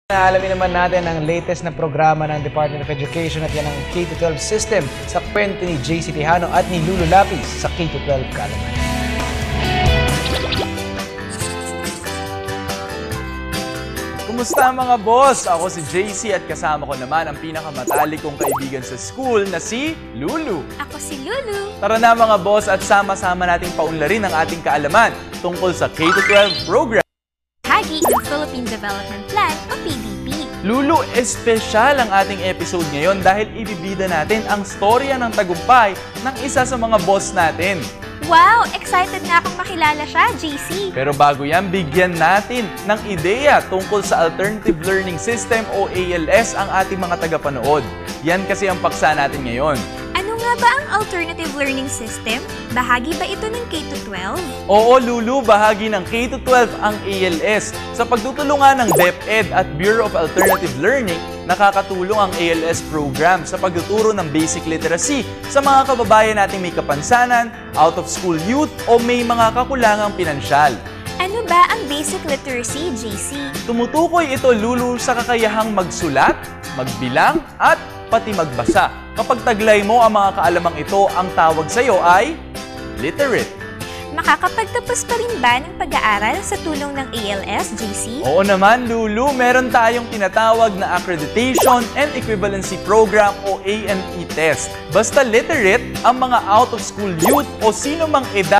Alamin naman natin ang latest na programa ng Department of Education at yan ang K-12 system sa kwento ni JC Tejano at ni Lulu Lapis sa K-12 Kaalaman. Kumusta mga boss? Ako si JC at kasama ko naman ang pinakamatalik kong kaibigan sa school na si Lulu. Ako si Lulu. Tara na mga boss at sama-sama nating paunlarin ang ating kaalaman tungkol sa K-12 program. Bahagi ng Philippine Development Plan o PDP. Lulu, espesyal ang ating episode ngayon dahil ibibida natin ang storya ng tagumpay ng isa sa mga boss natin. Wow! Excited na akong makilala siya, JC. Pero bago yan, bigyan natin ng ideya tungkol sa Alternative Learning System o ALS ang ating mga tagapanood. Yan kasi ang paksa natin ngayon. Ano nga ba ang Alternative Learning System? Bahagi ba ito ng K-12? Oo, Lulu, bahagi ng K-12 ang ALS. Sa pagtutulungan ng DepEd at Bureau of Alternative Learning, nakakatulong ang ALS program sa pagtuturo ng basic literacy sa mga kababayan nating may kapansanan, out-of-school youth o may mga kakulangang pinansyal. Ano ba ang basic literacy, JC? Tumutukoy ito, Lulu, sa kakayahang magsulat, magbilang at pati magbasa. Kapag taglay mo ang mga kaalamang ito, ang tawag sa iyo ay literate. Makakapagtapos pa rin ba ng pag-aaral sa tulong ng ALS, JC? Oo naman, Lulu. Meron tayong tinatawag na Accreditation and Equivalency Program o ANE test. Basta literate ang mga out-of-school youth o sino mang edad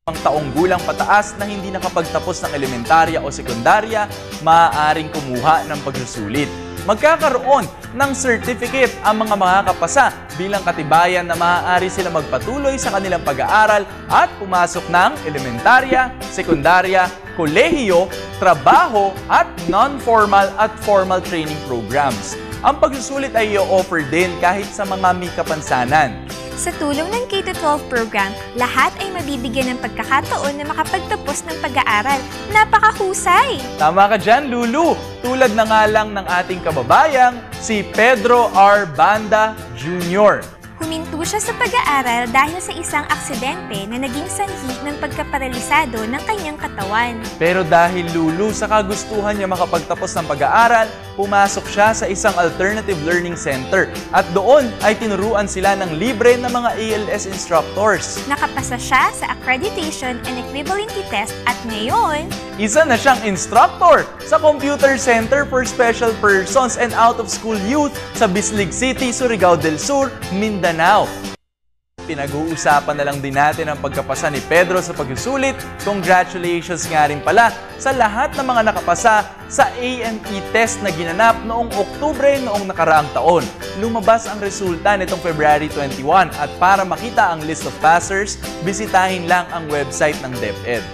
ang taong gulang pataas na hindi nakapagtapos ng elementarya o sekundarya, maaaring kumuha ng pagsusulit. Magkakaroon ng certificate ang mga makakapasa bilang katibayan na maaari sila magpatuloy sa kanilang pag-aaral at pumasok ng elementarya, sekundarya, kolehiyo, trabaho at non-formal at formal training programs. Ang pagsusulit ay i-offer din kahit sa mga may kapansanan. Sa tulong ng K-12 program, lahat ay mabibigyan ng pagkakataon na makapagtapos ng pag-aaral. Napakahusay! Tama ka dyan, Lulu! Tulad na nga lang ng ating kababayang si Pedro R. Banda Jr. Huminto siya sa pag-aaral dahil sa isang aksidente na naging sanhi ng pagkaparalisado ng kanyang katawan. Pero dahil, Lulu, sa kagustuhan niya makapagtapos ng pag-aaral, pumasok siya sa isang alternative learning center at doon ay tinuruan sila ng libre na mga ALS instructors. Nakapasa siya sa Accreditation and Equivalency Test at ngayon, isa na siyang instructor sa Computer Center for Special Persons and Out-of-School Youth sa Bislig City, Surigao del Sur, Mindanao. Pinag-uusapan na lang din natin ang pagkapasa ni Pedro sa pagsusulit. Congratulations nga rin pala sa lahat ng mga nakapasa sa ANE test na ginanap noong Oktubre noong nakaraang taon. Lumabas ang resulta nitong February 21 at para makita ang list of passers, bisitahin lang ang website ng DepEd.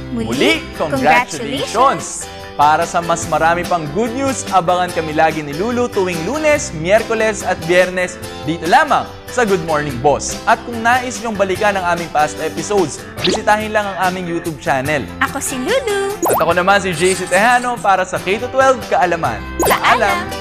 Muli, congratulations! Para sa mas marami pang good news, abangan kami lagi ni Lulu tuwing Lunes, Miyerkules at Biyernes dito lamang sa Good Morning Boss. At kung nais niyong balikan ang aming past episodes, bisitahin lang ang aming YouTube channel. ako si Lulu. At ako naman si JC Tejano para sa K-12 Kaalaman. Paalam!